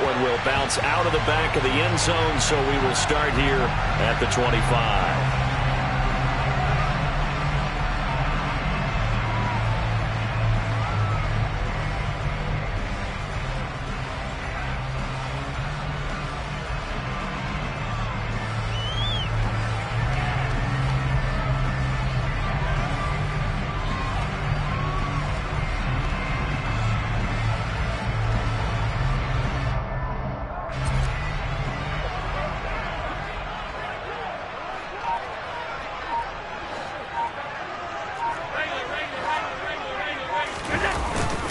one will bounce out of the back of the end zone, so we will start here at the 25.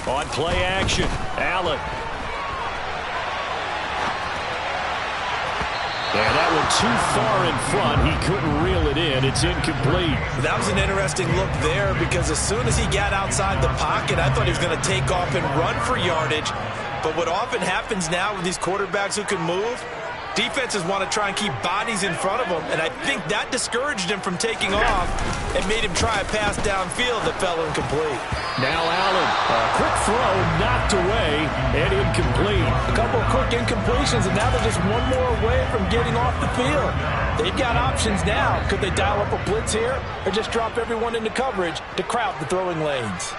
On play action, Allen. And that one too far in front. He couldn't reel it in. It's incomplete. That was an interesting look there because as soon as he got outside the pocket, I thought he was going to take off and run for yardage. But what often happens now with these quarterbacks who can move, defenses want to try and keep bodies in front of them, and I think that discouraged him from taking off and made him try a pass downfield that fell incomplete. Now Allen, a quick throw, knocked away, and incomplete. A couple of quick incompletions, and now they're just one more away from getting off the field. They've got options now. Could they dial up a blitz here, or just drop everyone into coverage to crowd the throwing lanes?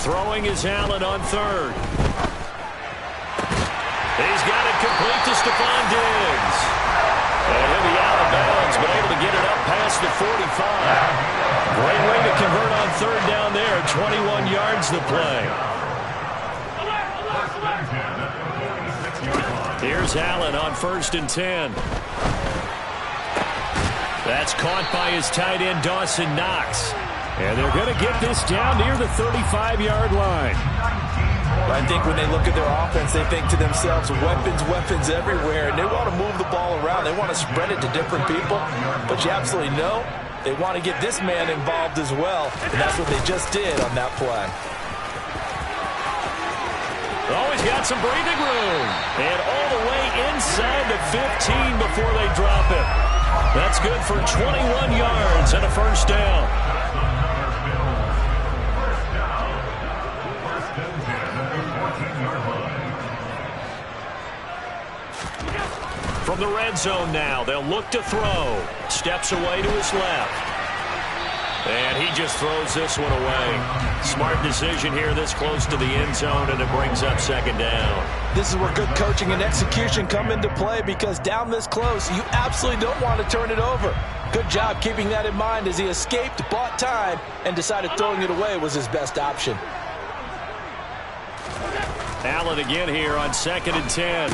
Throwing is Allen on third. He's got it complete to Stephon Diggs. And he'll be out of bounds, but able to get it up past the 45. Great way to convert on third down there. 21 yards the play. Here's Allen on 1st and 10. That's caught by his tight end, Dawson Knox. And they're going to get this down near the 35-yard line. I think when they look at their offense, they think to themselves, weapons, weapons everywhere, and they want to move the ball around. They want to spread it to different people, but you absolutely know they want to get this man involved as well, and that's what they just did on that play. Always got some breathing room, and all the way inside the 15 before they drop it. That's good for 21 yards and a first down. From the red zone now, they'll look to throw. Steps away to his left. And he just throws this one away. Smart decision here this close to the end zone, and it brings up 2nd down. This is where good coaching and execution come into play, because down this close, you absolutely don't want to turn it over. Good job keeping that in mind as he escaped, bought time, and decided throwing it away was his best option. Allen again here on 2nd and 10.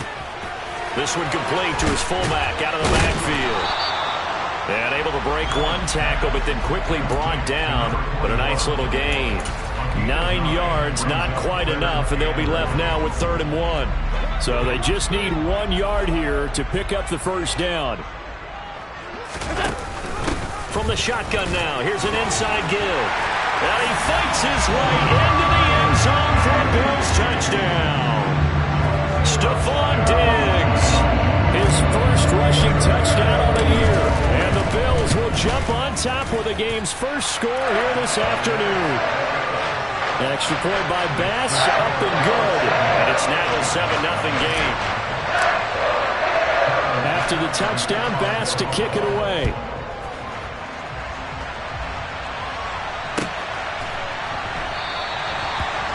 This one complete to his fullback out of the backfield. And able to break one tackle, but then quickly brought down. But a nice little gain. 9 yards, not quite enough, and they'll be left now with 3rd and 1. So they just need 1 yard here to pick up the first down. From the shotgun now, here's an inside give. And he fights his way into the end zone for a Bills touchdown. Stephon Diggs, his first rushing touchdown of the year. And the Bills will jump on top with the game's first score here this afternoon. An extra point by Bass, up and good. And it's now a 7-0 game. After the touchdown, Bass to kick it away.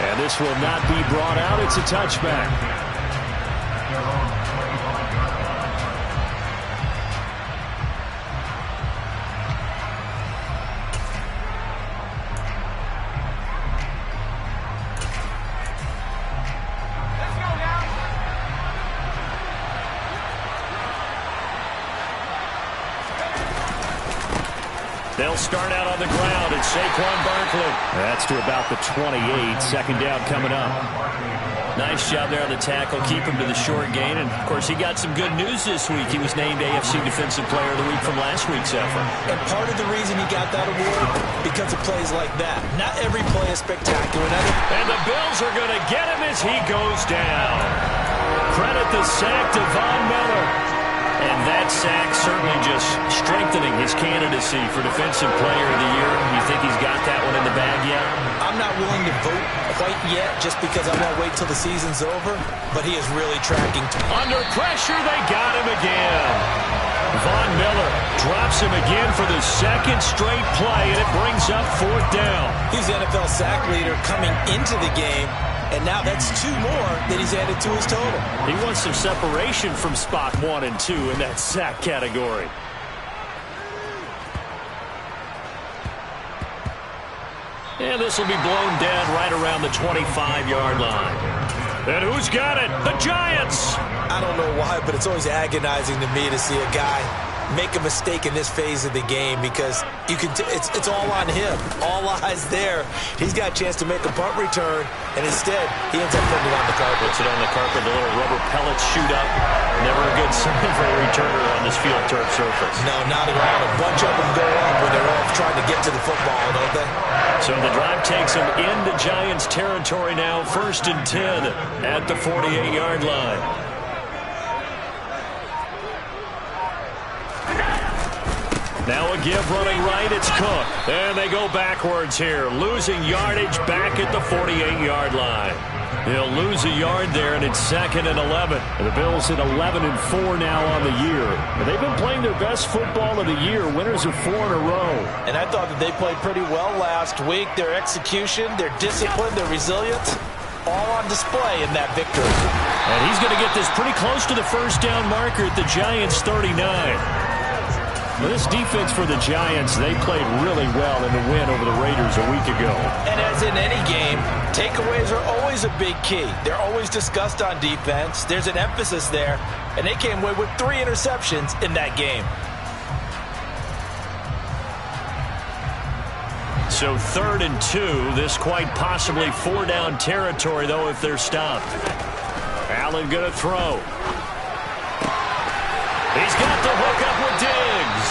And this will not be brought out. It's a touchback. They'll start out on the ground. It's Saquon Barkley. That's to about the 28. 2nd down coming up. Nice job there on the tackle. Keep him to the short gain. And, of course, he got some good news this week. He was named AFC Defensive Player of the Week from last week's effort. And part of the reason he got that award, because of plays like that. Not every play is spectacular. And the Bills are going to get him as he goes down. Credit the sack to Von Miller. And that sack certainly just strengthening his candidacy for Defensive Player of the Year. You think he's got that one in the bag yet? I'm not willing to vote quite yet just because I want to wait till the season's over, but he is really tracking. Under pressure, they got him again. Von Miller drops him again for the second straight play, and it brings up 4th down. He's the NFL sack leader coming into the game, and now that's 2 more that he's added to his total. He wants some separation from spot 1 and 2 in that sack category. And this will be blown dead right around the 25-yard line. And who's got it? The Giants! I don't know why, but it's always agonizing to me to see a guy make a mistake in this phase of the game because you can it's all on him. All eyes there. He's got a chance to make a punt return, and instead he ends up putting it on the carpet. Puts it on the carpet. The little rubber pellets shoot up. Never a good sign for a returner on this field turf surface. No, not at all. A bunch of them go up when they're all trying to get to the football, don't they? So the drive takes them into Giants territory now. 1st and 10 at the 48-yard line. Now a give running right, it's Cook. And they go backwards here, losing yardage back at the 48-yard line. He'll lose a yard there, and it's 2nd and 11. And the Bills at 11-4 now on the year. And they've been playing their best football of the year, winners of 4 in a row. And I thought that they played pretty well last week. Their execution, their discipline, their resilience, all on display in that victory. And he's going to get this pretty close to the 1st down marker at the Giants' 39. Well, this defense for the Giants, they played really well in the win over the Raiders a week ago. And as in any game, takeaways are always a big key. They're always discussed on defense. There's an emphasis there, and they came away with 3 interceptions in that game. So 3rd and 2, this quite possibly 4-down territory, though, if they're stopped. Allen going to throw. He's got the hook up with Diggs.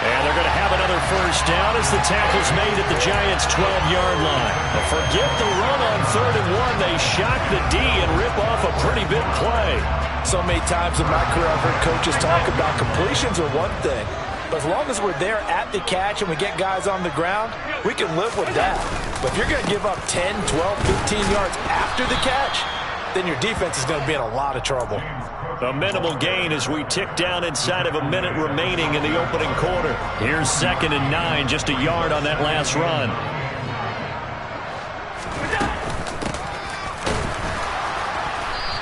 And they're going to have another 1st down as the tackle's made at the Giants' 12-yard line. But forget the run on 3rd and 1. They shock the D and rip off a pretty big play. So many times in my career, I've heard coaches talk about completions are one thing. But as long as we're there at the catch and we get guys on the ground, we can live with that. But if you're going to give up 10, 12, 15 yards after the catch, then your defense is going to be in a lot of trouble. A minimal gain as we tick down inside of a minute remaining in the opening quarter. Here's 2nd and 9, just a yard on that last run.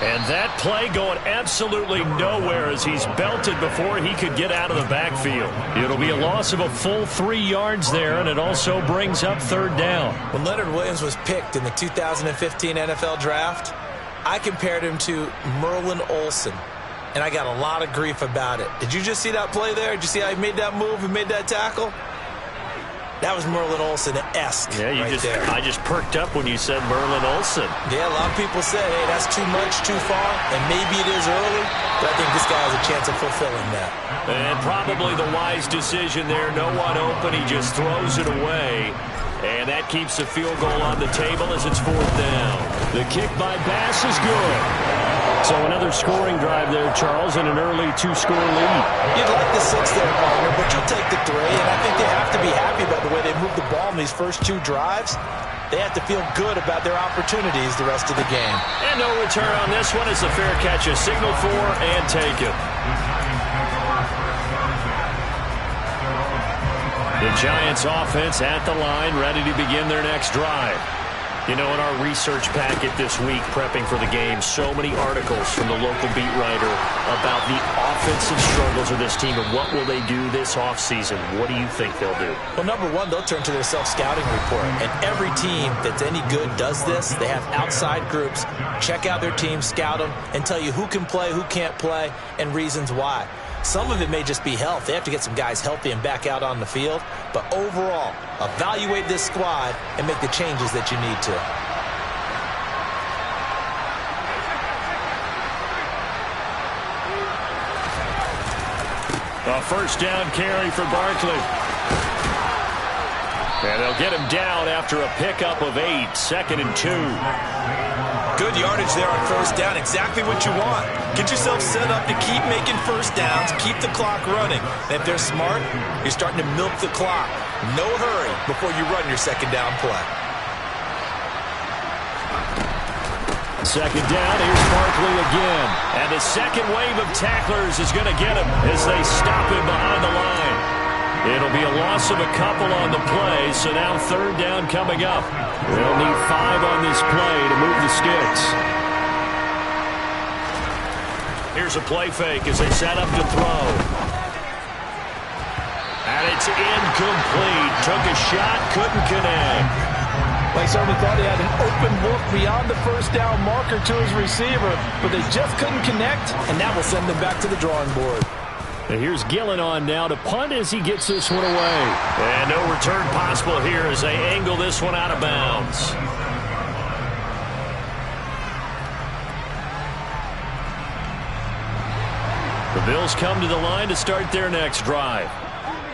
And that play going absolutely nowhere as he's belted before he could get out of the backfield. It'll be a loss of a full 3 yards there, and it also brings up 3rd down. When Leonard Williams was picked in the 2015 NFL Draft, I compared him to Merlin Olsen, and I got a lot of grief about it. Did you just see that play there? Did you see how he made that move and made that tackle? That was Merlin Olsen-esque. Yeah, I just perked up when you said Merlin Olsen. Yeah, a lot of people say, hey, that's too much, too far, and maybe it is early, but I think this guy has a chance of fulfilling that. And probably the wise decision there. No one open. He just throws it away. And that keeps the field goal on the table as it's 4th down. The kick by Bass is good. So another scoring drive there, Charles, and an early 2-score lead. You'd like the 6 there, partner, but you'll take the 3. And I think they have to be happy about the way they moved the ball in these first 2 drives. They have to feel good about their opportunities the rest of the game. And no return on this one as the fair catch is signaled for and taken. The Giants offense at the line, ready to begin their next drive. You know, in our research packet this week, prepping for the game, so many articles from the local beat writer about the offensive struggles of this team and what will they do this offseason. What do you think they'll do? Well, number one, they'll turn to their self-scouting report. And every team that's any good does this. They have outside groups, check out their team, scout them, and tell you who can play, who can't play, and reasons why. Some of it may just be health. They have to get some guys healthy and back out on the field. But overall, evaluate this squad and make the changes that you need to. A 1st down carry for Barkley. And they'll get him down after a pickup of 8, 2nd and 2. Good yardage there on first down. Exactly what you want. Get yourself set up to keep making first downs, keep the clock running. And if they're smart, you're starting to milk the clock. No hurry before you run your second down play. Second down, here's Barkley again. And the second wave of tacklers is going to get him as they stop him behind the line. It'll be a loss of a couple on the play, so now third down coming up. They'll need 5 on this play to move the sticks. Here's a play fake as they set up to throw. And it's incomplete. Took a shot, couldn't connect. They certainly thought he had an open look beyond the first down marker to his receiver, but they just couldn't connect, and that will send them back to the drawing board. And here's Gillen on now to punt as he gets this one away. And no return possible here as they angle this one out of bounds. The Bills come to the line to start their next drive.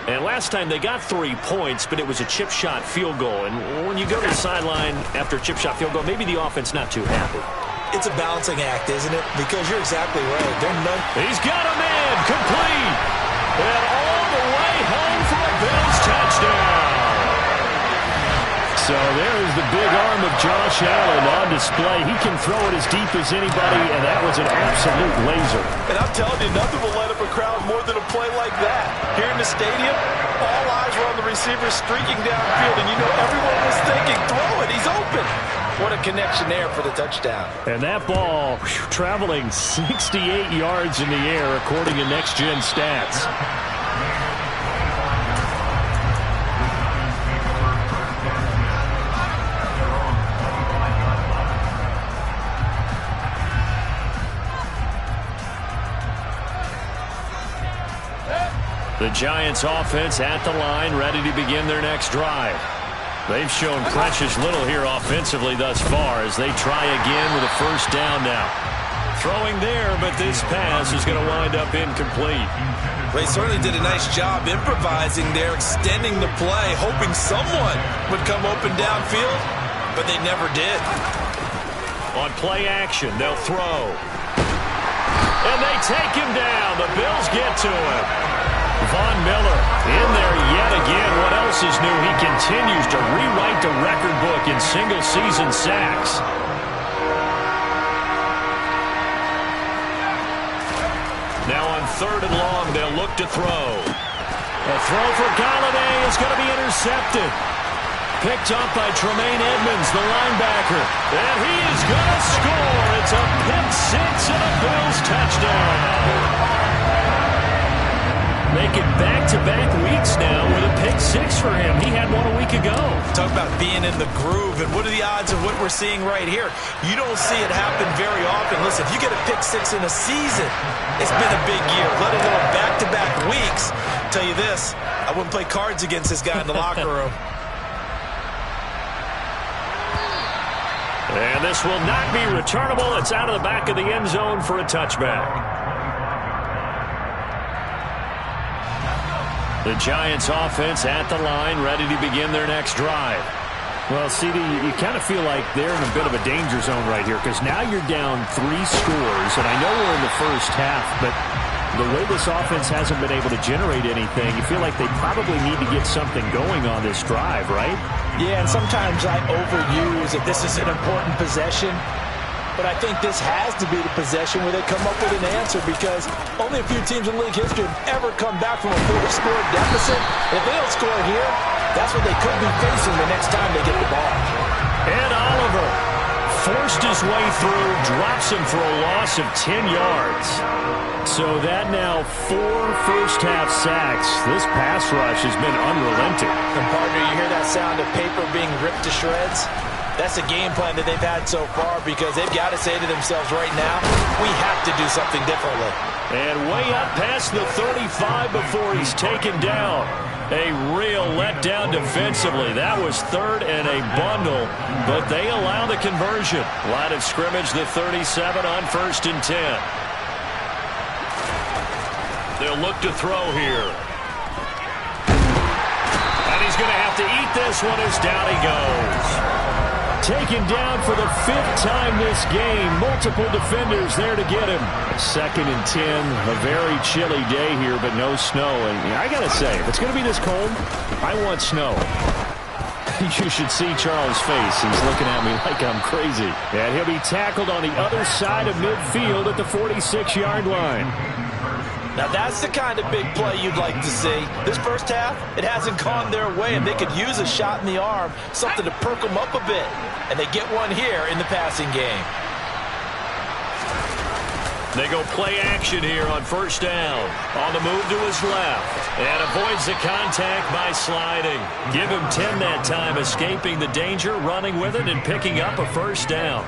And last time they got 3 points, but it was a chip shot field goal. And when you go to the sideline after a chip shot field goal, maybe the offense not too happy. It's a balancing act, isn't it? Because you're exactly right. He's got a man complete. And all the way home for a Bills touchdown. So there's the big arm of Josh Allen on display. He can throw it as deep as anybody, and that was an absolute laser. And I'm telling you, nothing will light up a crowd more than a play like that. Here in the stadium, all eyes were on the receiver streaking downfield, and you know everyone was thinking, throw it, he's open. What a connection there for the touchdown. And that ball traveling 68 yards in the air, according to Next Gen Stats. The Giants offense at the line, ready to begin their next drive. They've shown precious little here offensively thus far as they try again with a first down now. Throwing there, but this pass is going to wind up incomplete. They certainly did a nice job improvising there, extending the play, hoping someone would come open downfield, but they never did. On play action, they'll throw. And they take him down. The Bills get to him. Von Miller in there yet again. What else is new? He continues to rewrite the record book in single-season sacks. Now on third and long, they'll look to throw. A throw for Galladay is going to be intercepted. Picked up by Tremaine Edmonds, the linebacker. And he is going to score. It's a pick six and a Bills touchdown. Making back-to-back weeks now with a pick six for him. He had one a week ago. Talk about being in the groove, and what are the odds of what we're seeing right here? You don't see it happen very often. Listen, if you get a pick six in a season, it's been a big year, let alone back-to-back weeks. Tell you this, I wouldn't play cards against this guy in the locker room. And this will not be returnable. It's out of the back of the end zone for a touchback. The Giants offense at the line, ready to begin their next drive. Well, CD, you kind of feel like they're in a bit of a danger zone right here because now you're down 3 scores, and I know we're in the first half, but the way this offense hasn't been able to generate anything, you feel like they probably need to get something going on this drive, right? Yeah, and sometimes I overuse that this is an important possession. But I think this has to be the possession where they come up with an answer because only a few teams in league history have ever come back from a 4-score deficit. If they don't score here, that's what they could be facing the next time they get the ball. And Oliver forced his way through, drops him for a loss of 10 yards. So that now 4 first-half sacks. This pass rush has been unrelenting. And partner, you hear that sound of paper being ripped to shreds? That's a game plan that they've had so far because they've got to say to themselves right now, we have to do something differently. And way up past the 35 before he's taken down. A real letdown defensively. That was third and a bundle, but they allow the conversion. Line of scrimmage, the 37 on 1st and 10. They'll look to throw here. And he's going to have to eat this one as down he goes. taken down for the 5th time this game. Multiple defenders there to get him. 2nd and 10. A very chilly day here, but no snow. And I got to say, if it's going to be this cold, I want snow. You should see Charles' face. He's looking at me like I'm crazy. And he'll be tackled on the other side of midfield at the 46-yard line. Now that's the kind of big play you'd like to see. This first half, it hasn't gone their way, and they could use a shot in the arm, something to perk them up a bit. And they get one here in the passing game. They go play action here on 1st down. On the move to his left. And avoids the contact by sliding. Give him 10 that time, escaping the danger, running with it, and picking up a 1st down.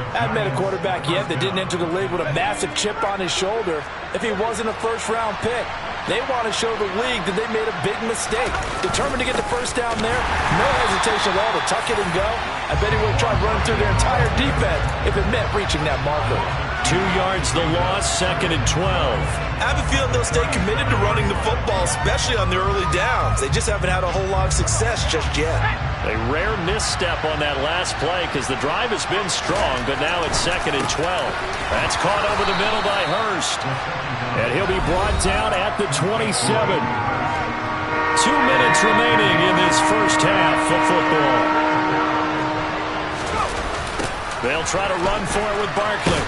I haven't met a quarterback yet that didn't enter the league with a massive chip on his shoulder if he wasn't a 1st-round pick. They want to show the league that they made a big mistake. Determined to get the 1st down there, no hesitation at all to tuck it and go. I bet he would have tried running through their entire defense if it meant reaching that marker. 2 yards the loss, 2nd and 12. I have a feeling they'll stay committed to running the football, especially on the early downs. They just haven't had a whole lot of success just yet. A rare misstep on that last play because the drive has been strong, but now it's 2nd and 12. That's caught over the middle by Hurst. And he'll be brought down at the 27. 2 minutes remaining in this first half of football. They'll try to run for it with Barkley.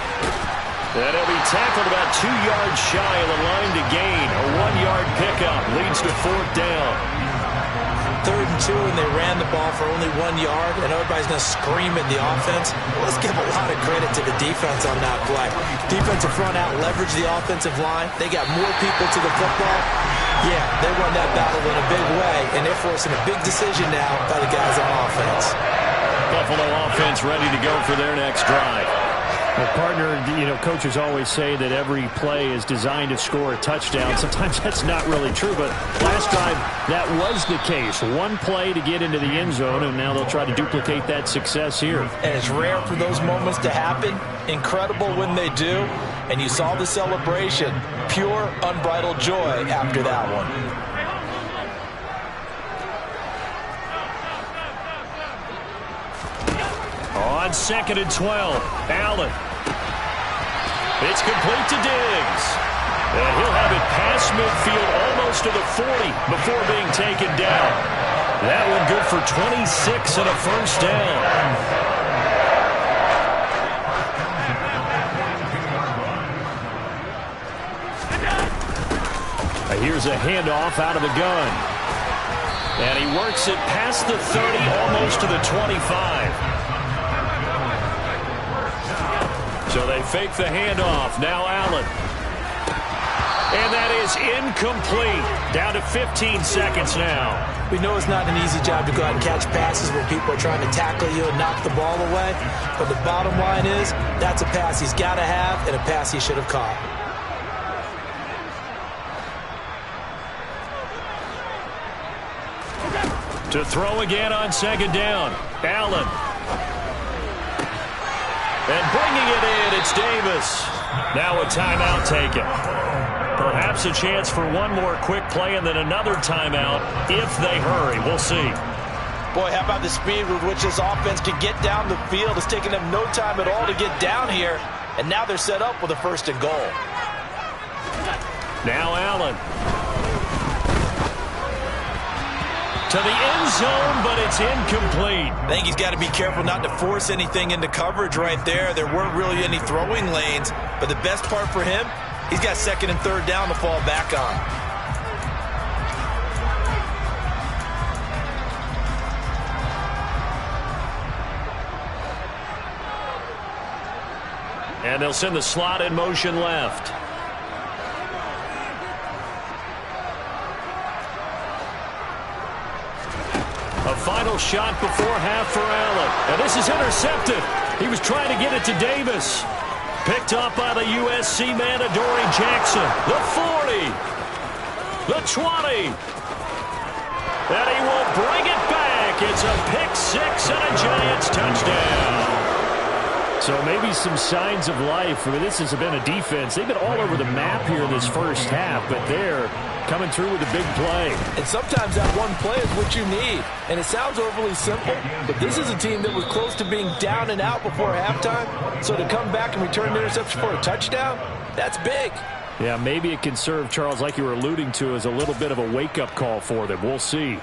And he'll be tackled about 2 yards shy of the line to gain. A 1-yard pickup leads to 4th down. 3rd and 2, and they ran the ball for only 1 yard, and everybody's going to scream at the offense. Well, let's give a lot of credit to the defense on that play. Defensive front out leveraged the offensive line. They got more people to the football. Yeah, they won that battle in a big way, and they're forcing a big decision now by the guys on offense. Buffalo offense ready to go for their next drive. Well, partner, coaches always say that every play is designed to score a touchdown. Sometimes that's not really true, but last drive, that was the case. One play to get into the end zone, and now they'll try to duplicate that success here. And it's rare for those moments to happen. Incredible when they do. And you saw the celebration. Pure, unbridled joy after that one. On 2nd and 12, Allen. It's complete to Diggs. And he'll have it past midfield almost to the 40 before being taken down. That one good for 26 and a 1st down. Here's a handoff out of the gun. And he works it past the 30, almost to the 25. So they fake the handoff. Now Allen. And that is incomplete. Down to 15 seconds now. We know it's not an easy job to go out and catch passes when people are trying to tackle you and knock the ball away. But the bottom line is, that's a pass he's got to have and a pass he should have caught. To throw again on 2nd down. Allen. And bringing it in, it's Davis. Now a timeout taken. Perhaps a chance for one more quick play and then another timeout if they hurry. We'll see. Boy, how about the speed with which this offense can get down the field? It's taken them no time at all to get down here. And now they're set up with a 1st and goal. Now Allen. To the end zone, but it's incomplete. I think he's got to be careful not to force anything into coverage right there. There weren't really any throwing lanes, but the best part for him, he's got 2nd and 3rd down to fall back on. And they'll send the slot in motion left. A final shot before half for Allen. And this is intercepted. He was trying to get it to Davis. Picked up by the USC man, Adoree Jackson. The 40. The 20. And he will bring it back. It's a pick 6 and a Giants touchdown. So maybe some signs of life. I mean, this has been a defense. They've been all over the map here in this first half, but there coming through with a big play. And sometimes that one play is what you need. And it sounds overly simple, but this is a team that was close to being down and out before halftime. So to come back and return the interception for a touchdown, that's big. Yeah, maybe it can serve, Charles, like you were alluding to, as a little bit of a wake-up call for them. We'll see.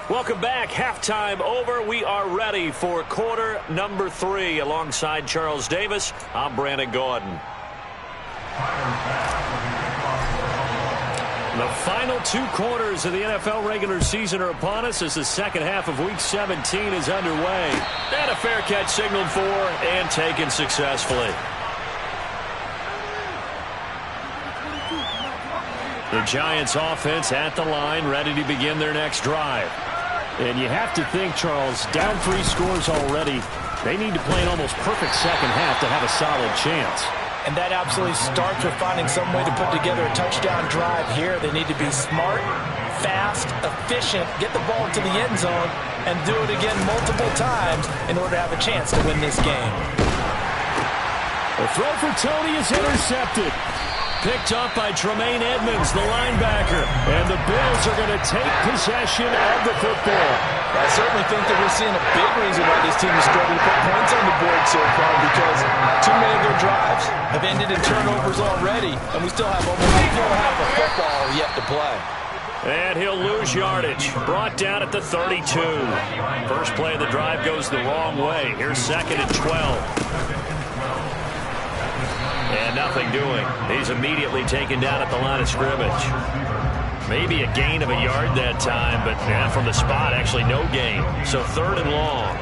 Welcome back. Halftime over. We are ready for quarter number 3. Alongside Charles Davis, I'm Brandon Gaudin. The final 2 quarters of the NFL regular season are upon us as the second half of Week 17 is underway. And a fair catch signaled for and taken successfully. The Giants offense at the line, ready to begin their next drive. And you have to think, Charles, down 3 scores already. They need to play an almost perfect second half to have a solid chance. And that absolutely starts with finding some way to put together a touchdown drive here. They need to be smart, fast, efficient, get the ball to the end zone, and do it again multiple times in order to have a chance to win this game. The throw for Tony is intercepted. Picked up by Tremaine Edmonds, the linebacker. And the Bills are going to take possession of the football. I certainly think that we're seeing a big reason why this team is struggling to put points on the board so far, because too many of their drives have ended in turnovers already, and we still have almost a full half of football yet to play. And he'll lose yardage. Brought down at the 32. First play of the drive goes the wrong way. Here's 2nd and 12. And nothing doing. He's immediately taken down at the line of scrimmage. Maybe a gain of a yard that time, but from the spot, actually no gain. So 3rd and long.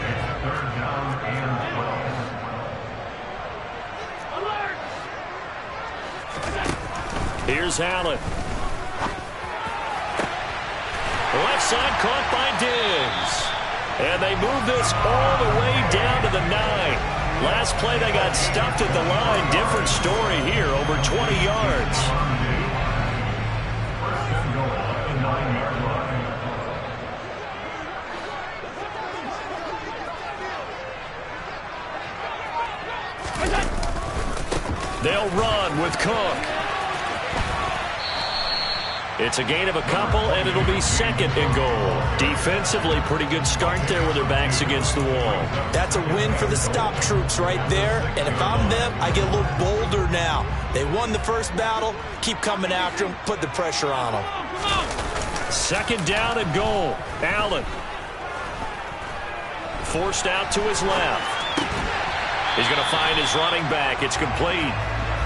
Here's Allen. Left side caught by Diggs. And they move this all the way down to the 9. Last play, they got stuffed at the line. Different story here, over 20 yards. They'll run with Cook. It's a gain of a couple, and it'll be 2nd and goal. Defensively, pretty good start there with their backs against the wall. That's a win for the stop troops right there. And if I'm them, I get a little bolder now. They won the first battle. Keep coming after them. Put the pressure on them. 2nd down and goal. Allen. Forced out to his left. He's going to find his running back. It's complete.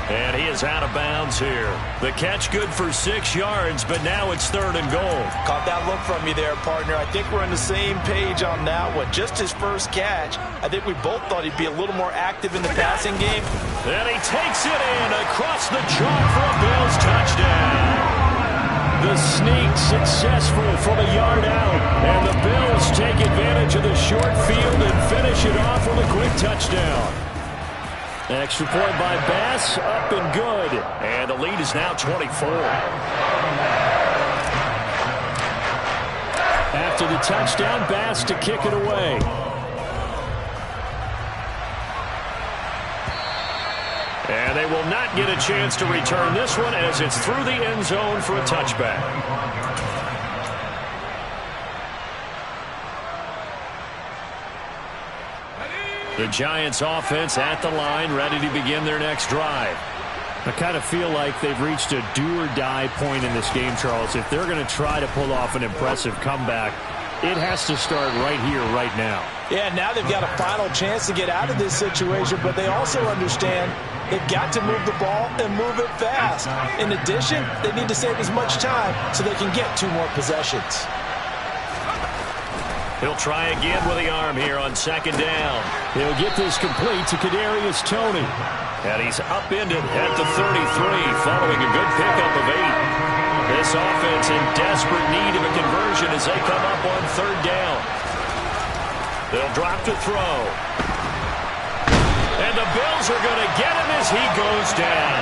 And he is out of bounds here. The catch good for 6 yards, but now it's 3rd and goal. Caught that look from you there, partner. I think we're on the same page on that one. Just his first catch. I think we both thought he'd be a little more active in the passing game. And he takes it in across the chalk for a Bills touchdown. The sneak successful from a yard out. And the Bills take advantage of the short field and finish it off with a quick touchdown. Extra point by Bass, up and good. And the lead is now 24. After the touchdown, Bass to kick it away. And they will not get a chance to return this one as it's through the end zone for a touchback. The Giants offense at the line, ready to begin their next drive. I kind of feel like they've reached a do-or-die point in this game, Charles. If they're going to try to pull off an impressive comeback, it has to start right here, right now. Yeah, now they've got a final chance to get out of this situation, but they also understand they've got to move the ball and move it fast. In addition, they need to save as much time so they can get 2 more possessions. He'll try again with the arm here on 2nd down. He'll get this complete to Kadarius Toney. And he's upended at the 33 following a good pickup of 8. This offense in desperate need of a conversion as they come up on 3rd down. They'll drop to throw. And the Bills are going to get him as he goes down.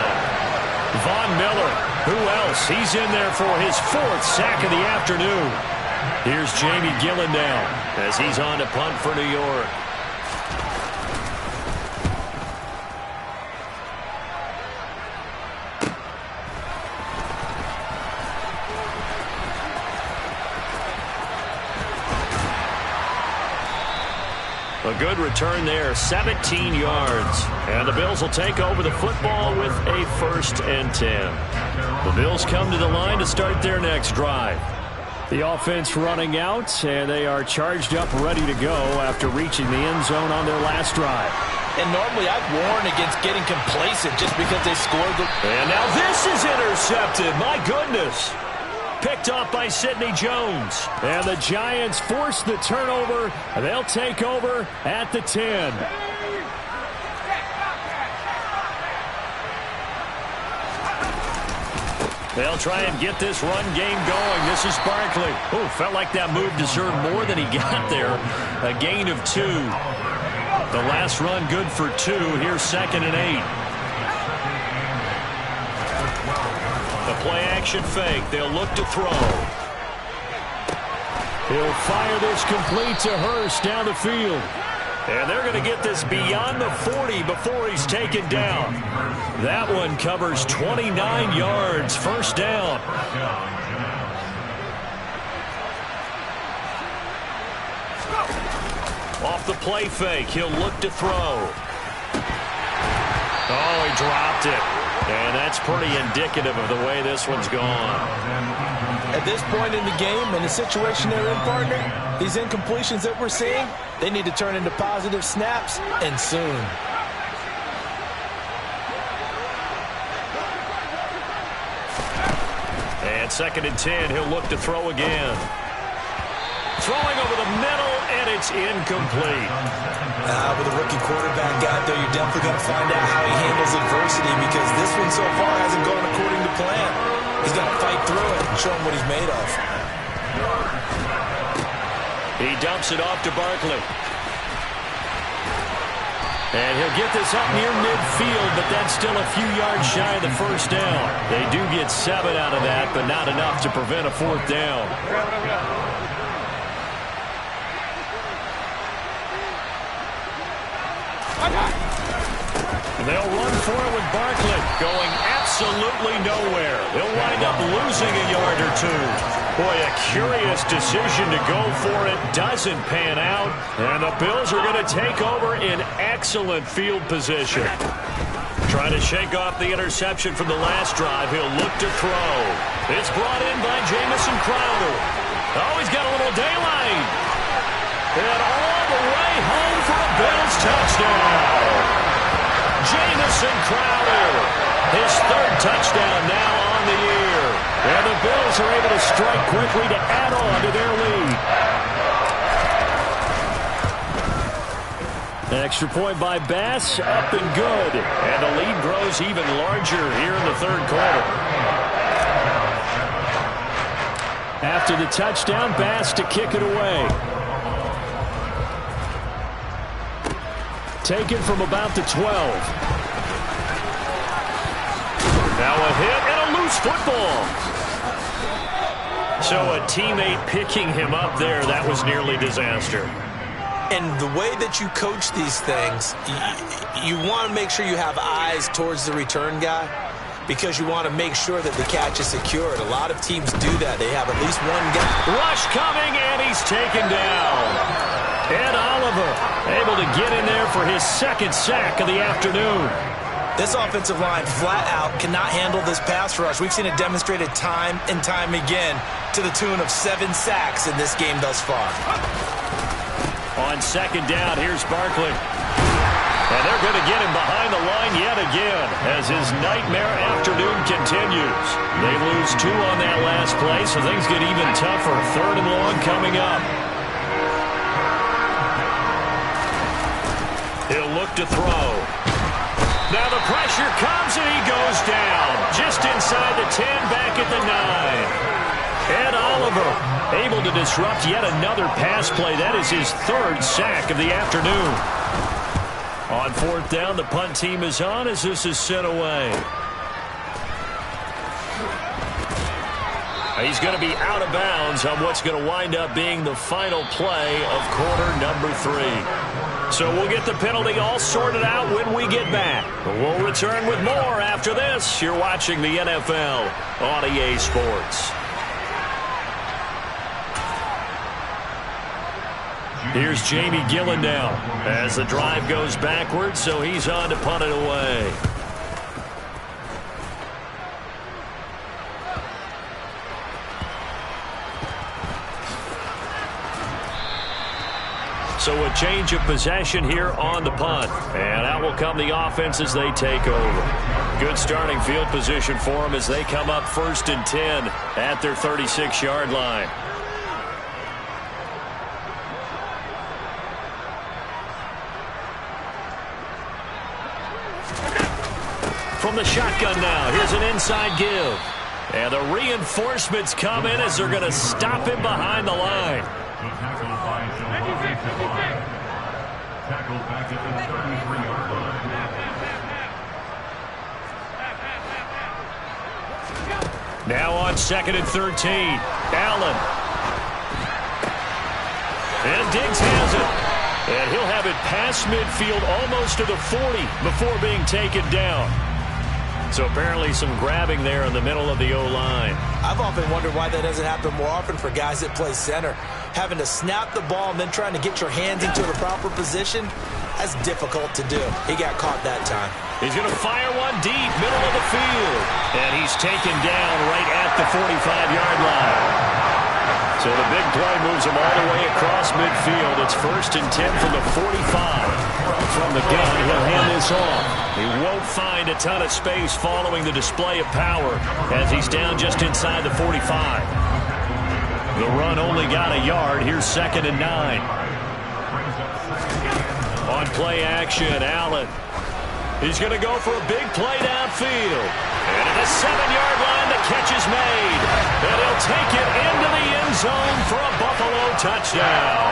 Von Miller, who else? He's in there for his 4th sack of the afternoon. Here's Jamie Gillen now as he's on to punt for New York. A good return there, 17 yards. And the Bills will take over the football with a 1st and 10. The Bills come to the line to start their next drive. The offense running out, and they are charged up, ready to go after reaching the end zone on their last drive. And normally I'd warn against getting complacent just because they scored the... And now this is intercepted. My goodness. Picked off by Sidney Jones. And the Giants force the turnover. They'll take over at the 10. They'll try and get this run game going. This is Barkley. Oh, felt like that move deserved more than he got there. A gain of 2. The last run good for 2. Here's 2nd and 8. The play action fake. They'll look to throw. He'll fire this complete to Hurst down the field. And they're going to get this beyond the 40 before he's taken down. That one covers 29 yards. 1st down. Off the play fake, he'll look to throw. Oh, he dropped it. And that's pretty indicative of the way this one's gone. At this point in the game, in the situation they're in, partner, these incompletions that we're seeing, they need to turn into positive snaps, and soon. And 2nd and 10, he'll look to throw again. Throwing over the middle, and it's incomplete. With a rookie quarterback out there, you're definitely going to find out how he handles adversity, because this one so far hasn't gone according to plan. He's got to fight through it and show him what he's made of. He dumps it off to Barkley. And he'll get this up near midfield, but that's still a few yards shy of the 1st down. They do get 7 out of that, but not enough to prevent a 4th down. They'll run for it with Barkley, going absolutely nowhere. He'll wind up losing a yard or 2. Boy, a curious decision to go for it. Doesn't pan out. And the Bills are going to take over in excellent field position. Trying to shake off the interception from the last drive. He'll look to throw. It's brought in by Jamison Crowder. Oh, he's got a little daylight. And all the way home for a Bills touchdown. Jamison Crowder, his 3rd touchdown now on the year. And the Bills are able to strike quickly to add on to their lead. Extra point by Bass, up and good. And the lead grows even larger here in the 3rd quarter. After the touchdown, Bass to kick it away. Taken from about the 12. Now a hit and a loose football. So a teammate picking him up there, that was nearly disaster. And the way that you coach these things, you want to make sure you have eyes towards the return guy, because you want to make sure that the catch is secured. A lot of teams do that. They have at least one guy. Rush coming, and he's taken down. Ed Oliver able to get in there for his 2nd sack of the afternoon. This offensive line flat out cannot handle this pass rush. We've seen it demonstrated time and time again to the tune of 7 sacks in this game thus far. On 2nd down, here's Barkley. And they're going to get him behind the line yet again as his nightmare afternoon continues. They lose 2 on that last play, so things get even tougher. 3rd and long coming up. He'll look to throw. Now the pressure comes and he goes down. Just inside the 10, back at the 9. Ed Oliver able to disrupt yet another pass play. That is his 3rd sack of the afternoon. On 4th down, the punt team is on as this is sent away. He's going to be out of bounds on what's going to wind up being the final play of quarter number 3. So we'll get the penalty all sorted out when we get back. We'll return with more after this. You're watching the NFL on EA Sports. Here's Jamie Gillen now as the drive goes backwards, so he's on to punt it away. So a change of possession here on the punt. And out will come the offense as they take over. Good starting field position for them as they come up 1st and 10 at their 36-yard line. From the shotgun now, here's an inside give. And the reinforcements come in as they're going to stop him behind the line. Tackle back at the 33-yard line. Now on 2nd and 13. Allen. And Diggs has it. And he'll have it past midfield almost to the 40 before being taken down. So apparently some grabbing there in the middle of the O-line. I've often wondered why that doesn't happen more often for guys that play center. Having to snap the ball and then trying to get your hands into the proper position, that's difficult to do. He got caught that time. He's going to fire one deep, middle of the field. And he's taken down right at the 45-yard line. So the big play moves him all the way across midfield. It's 1st and 10 from the 45. From the gun, he'll hand this off. He won't find a ton of space following the display of power as he's down just inside the 45. The run only got a yard. Here's 2nd and 9. On play action, Allen. He's going to go for a big play downfield. And at the 7-yard line, the catch is made. And he'll take it into the end zone for a Buffalo touchdown.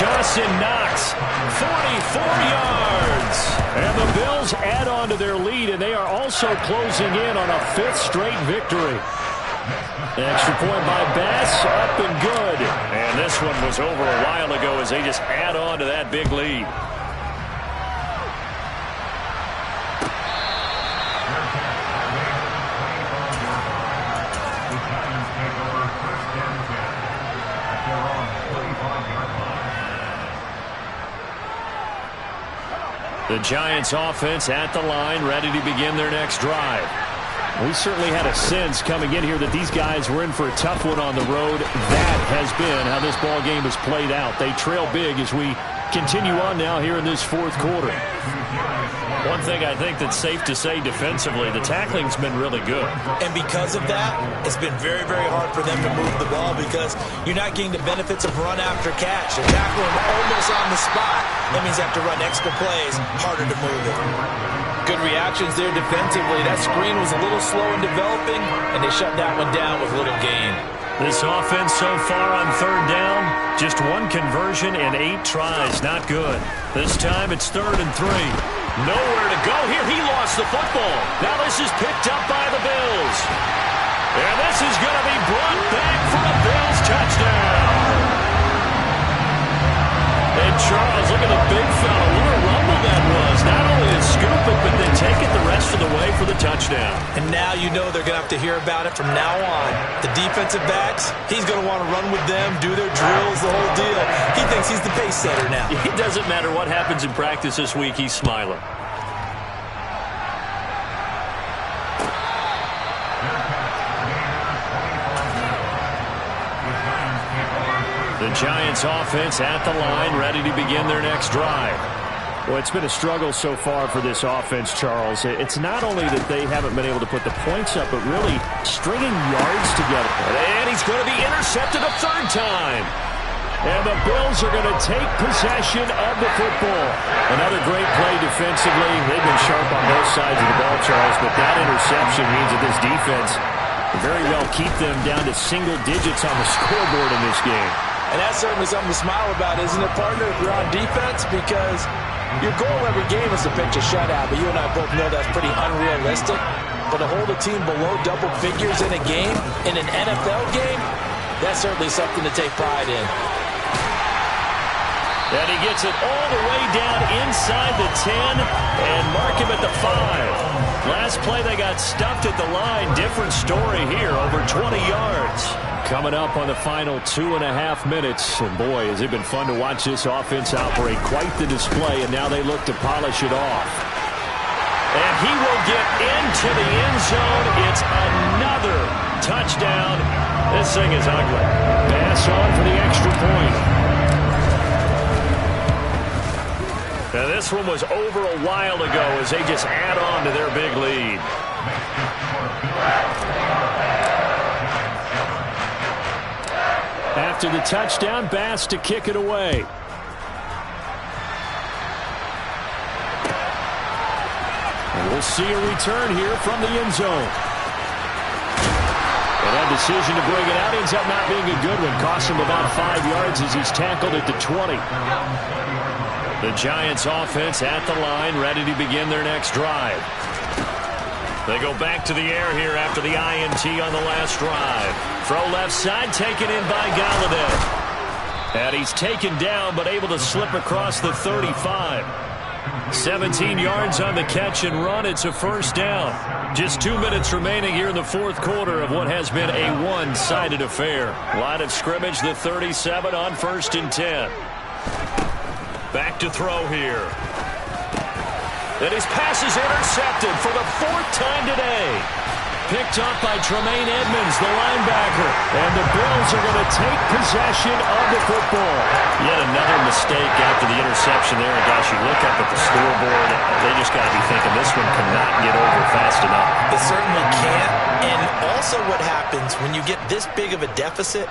Dawson Knox, 44 yards. And the Bills add on to their lead, and they are also closing in on a 5th straight victory. Extra point by Bass, up and good. And this one was over a while ago as they just add on to that big lead. The Giants offense at the line, ready to begin their next drive. We certainly had a sense coming in here that these guys were in for a tough one on the road. That has been how this ball game has played out. They trail big as we continue on now here in this 4th quarter. One thing I think that's safe to say defensively, the tackling's been really good. And because of that, it's been very, very hard for them to move the ball because you're not getting the benefits of run after catch. They're tackling almost on the spot. That means they have to run extra plays, harder to move it. Good reactions there defensively. That screen was a little slow in developing, and they shut that one down with little gain. This offense so far on 3rd down, just 1 conversion and 8 tries. Not good. This time it's 3rd and 3. Nowhere to go here. He lost the football. Now this is picked up by the Bills. And this is going to be brought back for a Bills touchdown. And Charles, look at the big fella. What a rumble that was. Not only to scoop it, but then take it the rest of the way for the touchdown. And now you know they're going to have to hear about it from now on. The defensive backs, he's going to want to run with them, do their drills, the whole deal. He thinks he's the pace setter now. It doesn't matter what happens in practice this week, he's smiling. The Giants offense at the line, ready to begin their next drive. Well, it's been a struggle so far for this offense, Charles. It's not only that they haven't been able to put the points up, but really stringing yards together. And he's going to be intercepted a 3rd time. And the Bills are going to take possession of the football. Another great play defensively. They've been sharp on both sides of the ball, Charles, but that interception means that this defense very well keep them down to single digits on the scoreboard in this game. And that's certainly something to smile about, isn't it, partner, if you're on defense? Because your goal every game is to pitch a shutout, but you and I both know that's pretty unrealistic. But to hold a team below double figures in a game, in an NFL game, that's certainly something to take pride in. And he gets it all the way down inside the 10 and mark him at the 5. Last play they got stuffed at the line. Different story here, over 20 yards. Coming up on the final 2.5 minutes. And boy, has it been fun to watch this offense operate. Quite the display, and now they look to polish it off. And he will get into the end zone. It's another touchdown. This thing is ugly. Pass on for the extra point. Now this one was over a while ago as they just add on to their big lead. After the touchdown, Bass to kick it away. And we'll see a return here from the end zone. And that decision to bring it out ends up not being a good one. Cost him about 5 yards as he's tackled at the 20. The Giants offense at the line, ready to begin their next drive. They go back to the air here after the INT on the last drive. Throw left side, taken in by Galladay. And he's taken down, but able to slip across the 35. 17 yards on the catch and run. It's a first down. Just 2 minutes remaining here in the fourth quarter of what has been a one-sided affair. Line of scrimmage, the 37 on 1st and 10. Back to throw here. And his pass is intercepted for the 4th time today. Picked up by Tremaine Edmonds, the linebacker. And the Bills are going to take possession of the football. Yet another mistake after the interception there. And gosh, you look up at the scoreboard, they just got to be thinking this one cannot get over fast enough. It certainly can't. And also what happens when you get this big of a deficit,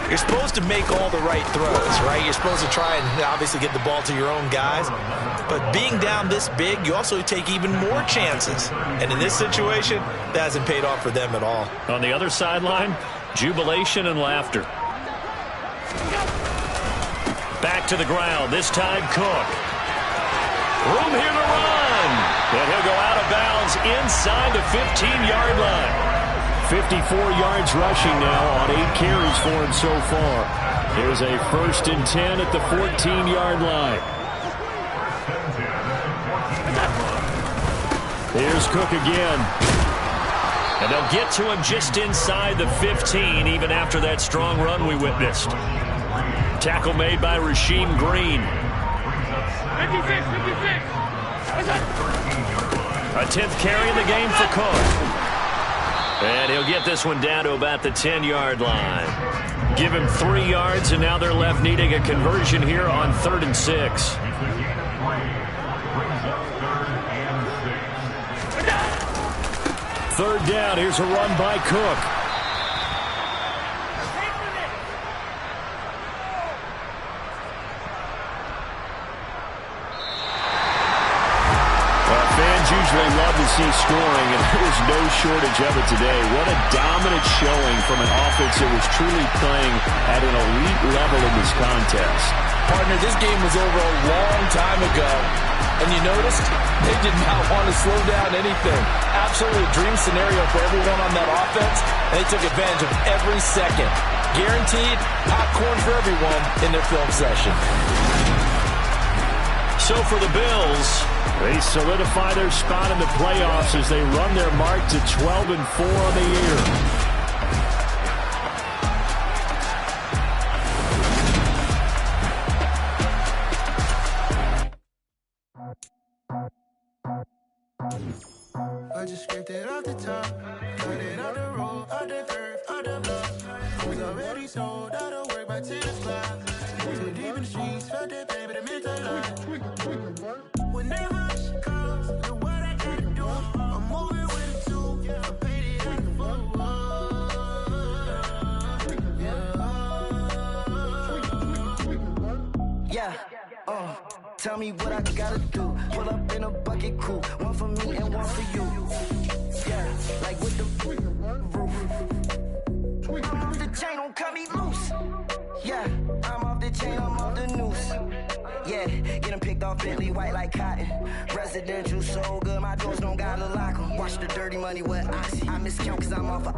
you're supposed to make all the right throws, right? You're supposed to try and obviously get the ball to your own guys. But being down this big, you also take even more chances. And in this situation, that hasn't paid off for them at all. On the other sideline, jubilation and laughter. Back to the ground, this time Cook. Room here to run. And he'll go out of bounds inside the 15-yard line. 54 yards rushing now on 8 carries for him so far. Here's a 1st and 10 at the 14-yard line. Here's Cook again. And they'll get to him just inside the 15, even after that strong run we witnessed. Tackle made by Rasheem Green. 56. A 10th carry in the game for Cook. And he'll get this one down to about the 10-yard line. Give him 3 yards, and now they're left needing a conversion here on 3rd and 6. Third down, here's a run by Cook. Usually love to see scoring, and there's no shortage of it today. What a dominant showing from an offense that was truly playing at an elite level in this contest. Partner, this game was over a long time ago, and you noticed they did not want to slow down anything. Absolutely a dream scenario for everyone on that offense, and they took advantage of every second. Guaranteed popcorn for everyone in their film session. So for the Bills, they solidify their spot in the playoffs as they run their mark to 12-4 on the year. I just scraped it off the top, cut it off the road, off the curve, off the block. Was already sold, out of work by 10 o'clock. Too deep in the streets, felt that baby, that meant a lot. Whenever she calls, know what I gotta do. I'm moving with it too. I paid it in full. Yeah. Tell me what I gotta do. Pull up in a bucket crew. One for me and one for you. Yeah, like with the roof. I'm off the chain, don't cut me loose. Yeah, I'm off the chain, I'm off the noose. Yeah, get them picked off Bentley, white like cotton. Residential so good, my doors don't gotta lock them. Watch the dirty money with oxy. I miscount cause I'm off a...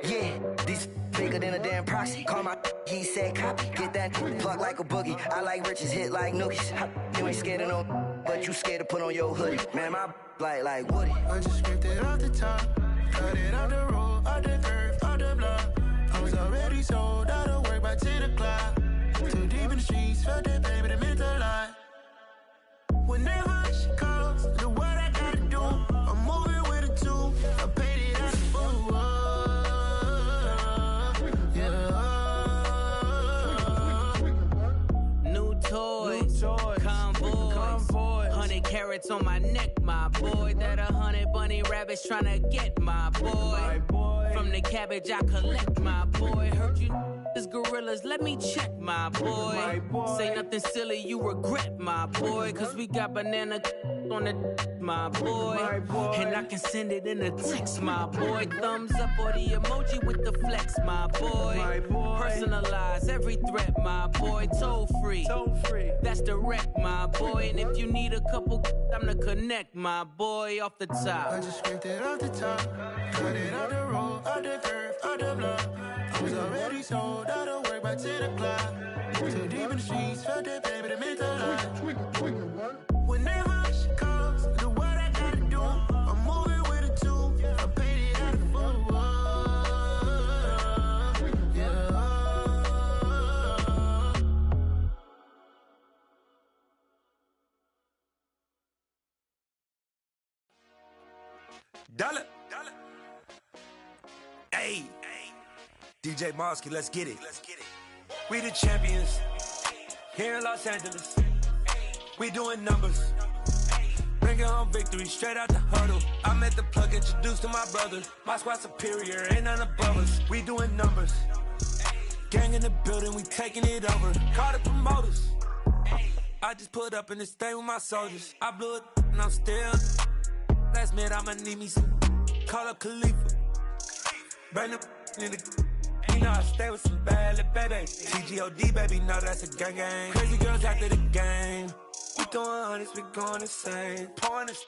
Yeah, these bigger than a damn proxy. Call my he said copy. Get that plug like a boogie. I like riches, hit like nookies. You ain't scared of no, but you scared to put on your hoodie. Man, my like Woody. I just scraped it off the top, cut it off the road, off the curve, off the block. was already sold out of work by 10 o'clock. Too deep in the streets, felt that baby, that meant a lot. Whenever she calls, do what I gotta do. I'm moving with a two. I paid it out of full. Yeah. New toys, convoys, 100 carats on my neck, my boy. That 100 bunny rabbits tryna get my boy. From the cabbage I collect, my boy. Heard you is gorillas, let me check, my boy. Say nothing silly, you regret, my boy. Cause we got banana on the my boy. And I can send it in a text, my boy. Thumbs up or the emoji with the flex, my boy. Personalize every threat, my boy. Toll free, that's direct, my boy. And if you need a couple, I'm to connect, my boy. Off the top, I just scraped it off the top. Cut it out the road, out the curve, out the block. I was already sold out of work by 10 o'clock. Too deep in the streets, felt that baby, that meant a lot. Whenever she calls, do what I gotta do. I'm moving with a two. I paid it out of full. Yeah. Dollar. Hey. DJ Mosky, let's get it. We the champions here in Los Angeles. We doing numbers. Bringing home victory straight out the huddle. I met the plug, introduced to my brother. My squad superior, ain't none above us. We doing numbers. Gang in the building, we taking it over. Call the promoters. I just put up in this thing with my soldiers. I blew it and I'm still. Last minute, I'ma need me some. Call up Khalifa. Burn the in the. You know I stay with some bad little baby. TGOD, baby, know that's a gang gang. Crazy girls after the game. We throwing hundreds, we going insane. Pouring this.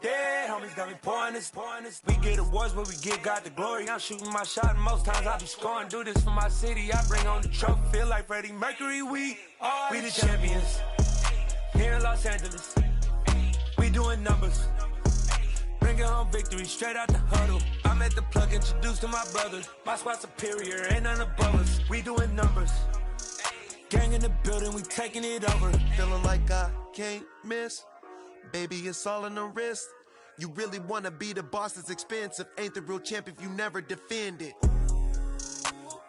Yeah, homies got me pouring this. We get awards, but we give God the glory. I'm shooting my shot, and most times I be scoring. Do this for my city, I bring on the trophy. Feel like Freddie Mercury, we the champions. Here in Los Angeles, we doing numbers. Bringing home victory straight out the huddle. I met the plug, introduced to my brother. My squad superior, ain't none above us. We doing numbers. Gang in the building, we taking it over. Feeling like I can't miss. Baby, it's all in the wrist. You really wanna be the boss, it's expensive. Ain't the real champ if you never defend it.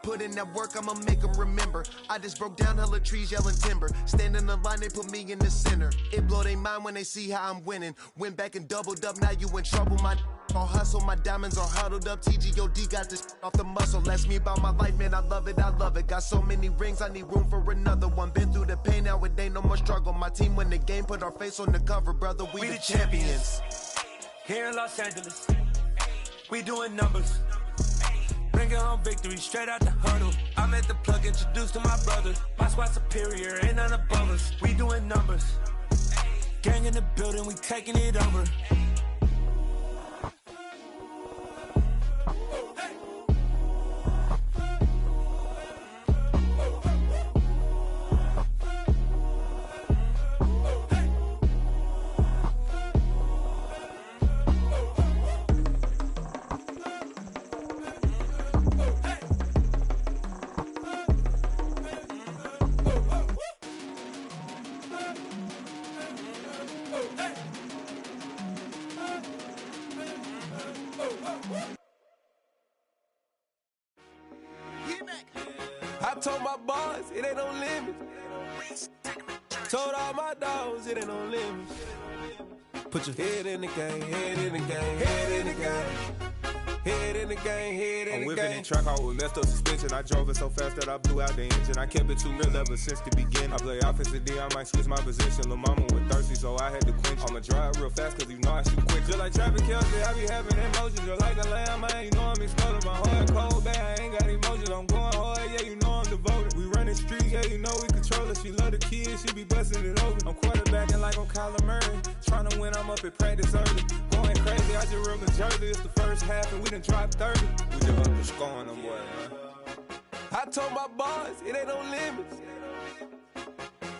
Put in that work, I'ma make them remember. I just broke down hella trees, yelling timber. Stand in the line, they put me in the center. It blow their mind when they see how I'm winning. Went back and doubled up, now you in trouble. My all hustle, my diamonds are huddled up. TGOD got this off the muscle. That's me about my life, man, I love it. Got so many rings, I need room for another one. Been through the pain, now it ain't no more struggle. My team win the game, put our face on the cover, brother. We the champions. Here in Los Angeles, we doing numbers. Bringing home victory straight out the huddle. I met the plug, introduced to my brother. My squad superior, ain't none above us. We doing numbers. Gang in the building, we taking it over. I told my boys, it ain't no limit. Told all my dogs, it ain't no limit. Put your head in the game, head in the game, head in the game. Head in the game, head in the game. I'm whipping in track out with messed up suspension. I drove it so fast that I blew out the engine. I kept it too real ever since the beginning. I play offensive D, I might switch my position. Lil' mama was thirsty, so I had to quench. I'ma drive real fast, cause you know I shoot quick. Just like traffic Kelsey, I be having emotions. Just like a lamb, man, you know I'm exploding. My heart cold, bad, I ain't got emotions. I'm going hard, yeah, you know I'm devoted. We running streets, yeah, you know we control it. She love the kids, she be busting it open. I'm quarterbacking like I'm Kyler Murray. Trying to win, I'm up at practice early. Going crazy, I just rode the jersey. It's the first half, and we done dropped 30. We just up to scoring them, boy, man. I told my boys, it ain't no limits.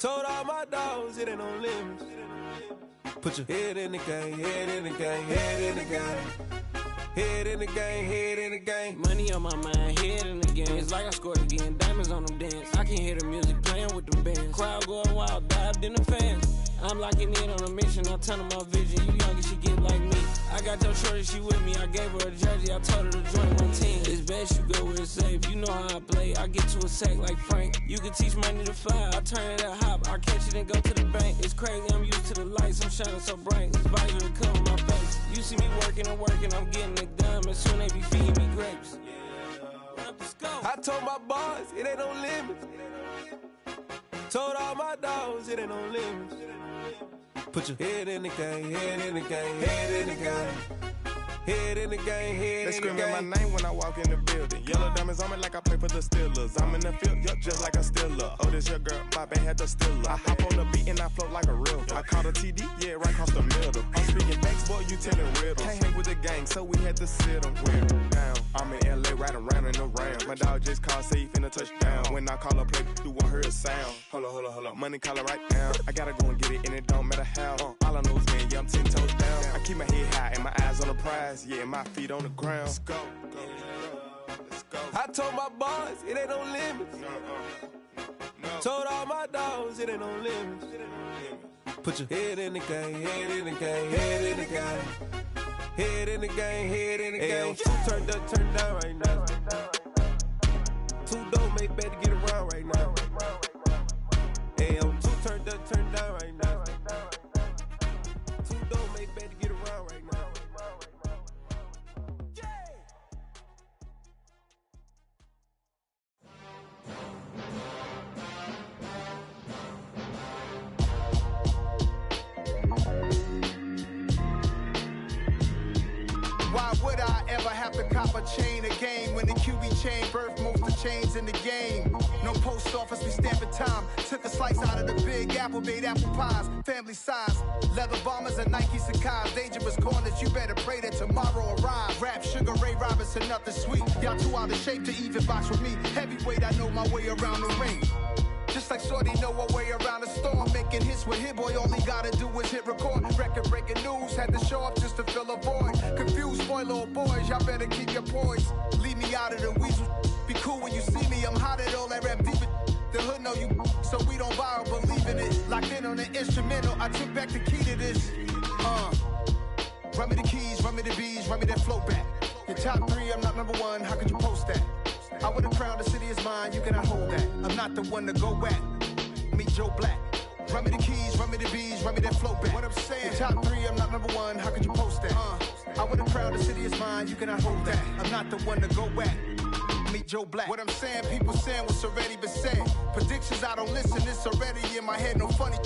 Told all my dogs it ain't no limits. Put your head in the game, head in the game, head in the game. Head in the game, head in the game. Money on my mind, head in the game. It's like I scored again, diamonds on them dance. I can hear the music playing with them bands. Crowd going wild, dived in the fans. I'm locking in on a mission, I tell her my vision. You young and she get like me. I got your shorty, she with me. I gave her a jersey, I told her to join my team. It's best you go where it's safe. You know how I play. I get to a sack like Frank. You can teach money to fly. I turn it up hop. I catch it and go to the bank. It's crazy, I'm used to the lights. I'm shining so bright. This visor will cover my face. You see me working and working. I'm getting it done. And soon they be feeding me grapes. Let's go. I told my boys it ain't no limits. Told all my dogs it ain't no limits. Put your head in the game, head in the game, head in the game. Head in the game, head They in the game. screaming my name when I walk in the building. Yellow diamonds on me like I play for the Steelers. I'm in the field, yup, just like a Steeler. Oh, this your girl, my band had the Steeler. I hop on the beat and I float like a river. I caught a TD, yeah, right across the middle. I'm speaking facts, boy, you telling riddles. Can't hang with the gang, so we had to sit them down. I'm in LA, riding round and around. My dog just called, say he finna touchdown. When I call a play, you won't hear a sound. Hold up, money calling right now. I gotta go and get it, and it don't matter how. All I know is win, yeah, I'm 10 toes down. I keep my head high and my eyes on the prize. Yeah, my feet on the ground. Let's go. I told my boys it ain't no limits. Told all my dogs it ain't no limits. Put your head in the game, head in the game, head in the game. Head in the game, head in the game. Two turned up, turned down right now. Two don't make better get around right now. Hey, I'm two turned up, turned down right now. Two don't make better get around right now. Why would I ever have to cop a chain again when the QB chain birthed most of chains in the game? No post office, we stamping time. Took a slice out of the Big Apple, made apple pies, family size. Leather bombers and Nike Sacai's. Dangerous corners, you better pray that tomorrow arrives. Rap, Sugar Ray Robinson, nothing sweet. Y'all too out of shape to even box with me. Heavyweight, I know my way around the ring. Just like Shorty know her way around the storm. Making hits with Hit Boy, all he gotta do is hit record. Record breaking news, had to show up just to fill a void. Confused boy, little boys, y'all better keep your poise. Leave me out of the weasel. Be cool when you see me, I'm hot at all that rap deep. The hood know you, so we don't borrow, believe in it. Locked in on the instrumental, I took back the key to this. Run me the keys, run me the bees, run me that flow back. Your top three, I'm not number one, how could you post that? I would have crowned the city is mine, you cannot hold that. I'm not the one to go back. Meet Joe Black. Run me the keys, run me the bees, run me that flow back. What I'm saying, your top three, I'm not number one, how could you post that? I would have crowned the city is mine, you cannot hold that. I'm not the one to go back. Meet Joe Black. What I'm saying, people saying what's already been said. Predictions, I don't listen, it's already in my head, no funny.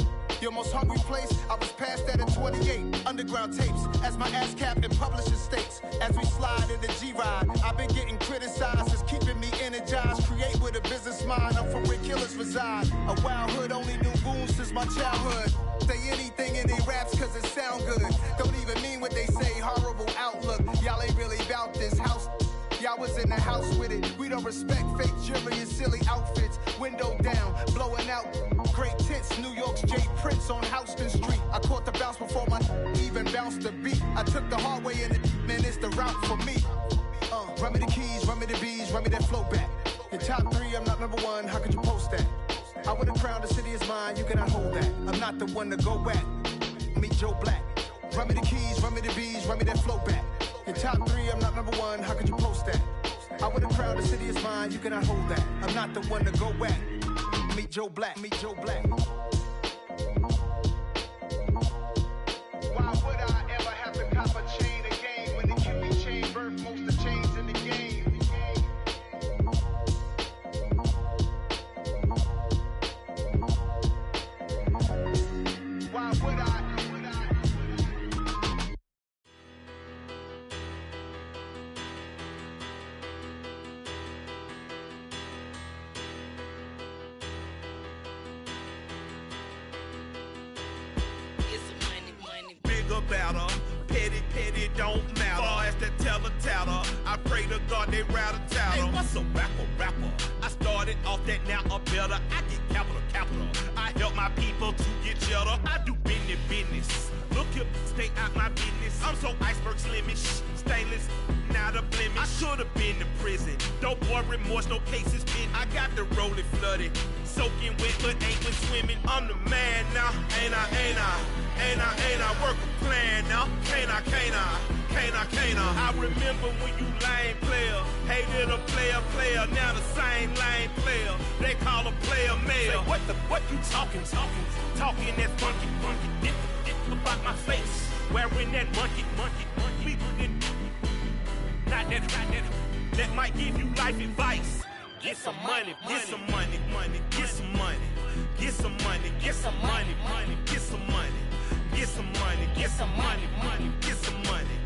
Your most hungry place, I was past that at 28. Underground tapes, as my ass cap in publishing states. As we slide in the G-Ride, I've been getting criticized, it's keeping me energized. Create with a business mind, I'm from where killers reside. A wild hood, only knew goons since my childhood. Say anything in they raps cause it sound good. Don't even mean what they say, horrible outlook. Y'all ain't really about this house. Y'all was in the house with it. We don't respect fake jewelry and silly outfits. Window down, blowing out great tits. New York's J. Prince on Houston Street. I caught the bounce before my even bounced the beat. I took the hard way in it, man, it's the route for me. Run me the keys, run me the bees, run me that flow back. Your top three, I'm not number one, how could you post that? I would have crowned the city is mine, you cannot hold that. I'm not the one to go back. Meet Joe Black. Run me the keys, run me the bees, run me that flow back. Your top three, I'm not number one, how could you post that? I would have crowned the city is mine, you cannot hold that. I'm not the one to go back. Meet Joe Black, meet Joe Black. Why would I ever have to cop a chain again when the QB chain birthed most of chains in the game? Why would I? Better, petty, don't matter. Far as the teller, I pray to God they rattle tattle. Hey, what's a rapper? I started off that, now I'm better. I get capital. I help my my people to get cheddar. I do business. Look here, stay out my business. I'm so iceberg slimish, stainless, not a blemish. I should have been to prison. Don't boy remorse, no cases pinned. I got the rolling flooded, soaking wet, but ain't been swimming. I'm the man now, ain't I? Work a plan now, can't I? I remember when you lame player, hated a player, now the same lame player. They call a player male. Say, what you talking that funky, about my face, wearing that monkey. Not that might give you life advice. Get some money, get some money, get some money, get some money, get some money, get some money, get some money, get some money, get some money.